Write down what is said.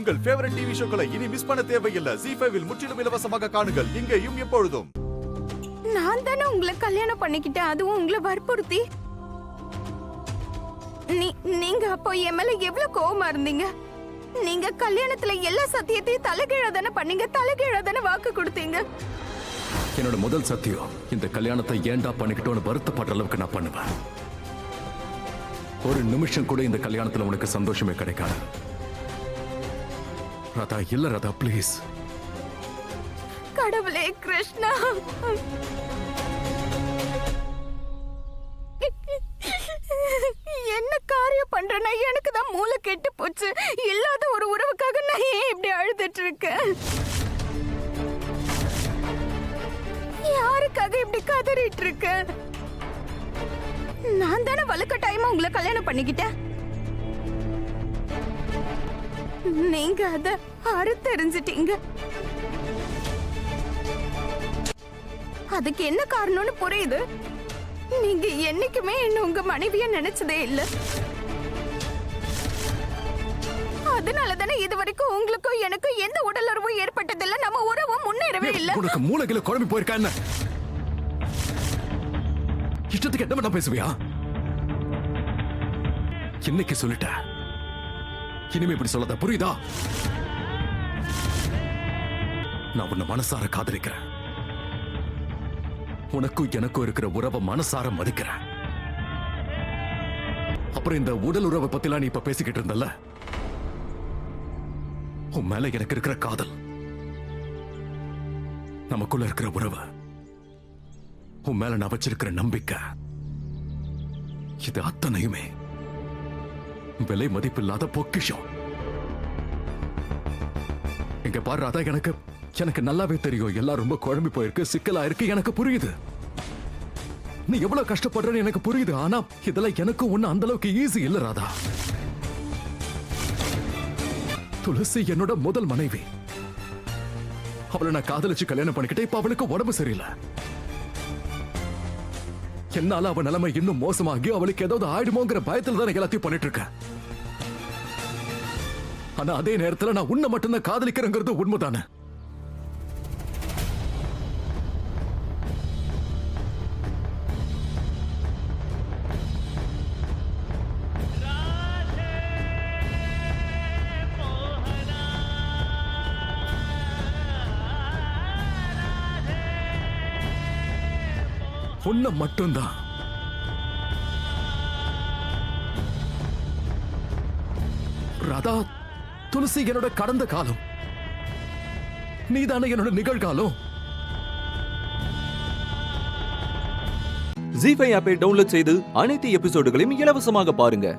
உங்கள் favourite TV ஷோக்களை இனி miss பண்ண தேவையில்லை. ZEE5 இல் முற்றிலும் இலவசமாக காணுங்கள். இங்கேயும் எப்பொழுதும். நான் தானே உங்களை கல்யாணம் பண்ணிக்கிட்டேன், அதுவும் உங்களை வற்புறுத்தி. நீங்க அப்போ என் மேல எவ்வளவு கோவமா இருந்தீங்க. நீங்க கல்யாணத்துல எல்லா சத்தியத்தையும் தலைகீழா தானே பண்ணீங்க, தலைகீழா தானே வாக்கு கொடுத்தீங்க. என்னோட முதல் சத்தியம், இந்த கல்யாணத்தை ஏண்டா பண்ணிக்கிட்டோன்னு வருத்தப்படுற அளவுக்கு நான் பண்ணுவேன். ஒரு நிமிஷம் கூட இந்த கல்யாணத்துல உனக்கு சந்தோஷமே கிடைக்காது. ராதா, இல்ல ராதா, பிளீஸ். கடவுளே கிருஷ்ணா, என்ன காரியம் பண்றேன்னா எனக்கு தான் மூளை கெட்டு போச்சு. இல்லாத ஒரு உறவுக்காக நான் ஏன் இப்படி அழுதுட்டு இருக்கேன்? யாருக்காக இப்படி கதறிட்டு இருக்க? நான் தானே வலுக்கட்டாயமா உங்களை கல்யாணம் பண்ணிக்கிட்டேன். நீங்க அத அறுத்தெறிஞ்சிட்டீங்க. அதுக்கு என்ன காரணம்னு புரியுது. நீங்க என்னைக்குமே என்ன உங்க மனைவியா நினைச்சதே இல்ல. அதனாலதானே இது வரைக்கும் உங்களுக்கும் எனக்கும் எந்த உடல் உறவும் ஏற்பட்டதில்லை. நம்ம உறவும் முன்னேறவே இல்ல. உனக்கு மூளைகளை குழம்பி போயிருக்கா என்ன? இஷ்டத்துக்கு என்ன பண்ண பேசுவியா? இன்னைக்கு சொல்லிட்ட, இனிமே இப்படி சொல்லாத, புரியுதா? நான் உன்னை மனசார காதலிக்கிறேன். உனக்கும் எனக்கும் இருக்கிற உறவை மனசார மதிக்கிறேன். அப்புறம் இந்த உடல் உறவை பத்திலாம் நீ இப்ப பேசிக்கிட்டு இருந்தல்ல, உன் மேல எனக்கு இருக்கிற காதல், நமக்குள்ள இருக்கிற உறவு, உன் மேல நான் வச்சிருக்கிற நம்பிக்கை, இது அத்தனையுமே விலை மதிப்பில்லாத பொக்கிஷம். இங்க பாரு, அதான் எனக்கு நல்லாவே தெரியும். எல்லாம் ரொம்ப குழம்பி போயிருக்கு, சிக்கலா இருக்கு, எனக்கு புரியுது. நீ எவ்வளவு கஷ்டப்படுறன்னு எனக்கு புரியுது. ஆனா இதெல்லாம் எனக்கு ஒண்ணு அந்த அளவுக்கு ஈஸி இல்ல ராதா. துளசி என்னோட முதல் மனைவி. அவளை நான் காதலிச்சு கல்யாணம் பண்ணிக்கிட்டே, இப்ப அவளுக்கு உடம்பு சரியில்லை. என்னால அவ நிலைமை இன்னும் மோசமாகி அவளுக்கு ஏதாவது ஆயிடுமோங்கிற பயத்துல தான் எல்லாத்தையும் பண்ணிட்டு இருக்கேன். ஆனா அதே நேரத்துல நான் உன்னை மட்டும்தான் காதலிக்கிறேங்கிறது உண்மைதானே? உன்னை மட்டும்தான். ராதா, துளசி என்னோட கடந்த காலம், நீதானே என்னோட நிகழ்காலம். ZEE5 ஆப்பை டவுன்லோட் செய்து அனைத்து எபிசோடுகளையும் இலவசமாக பாருங்க.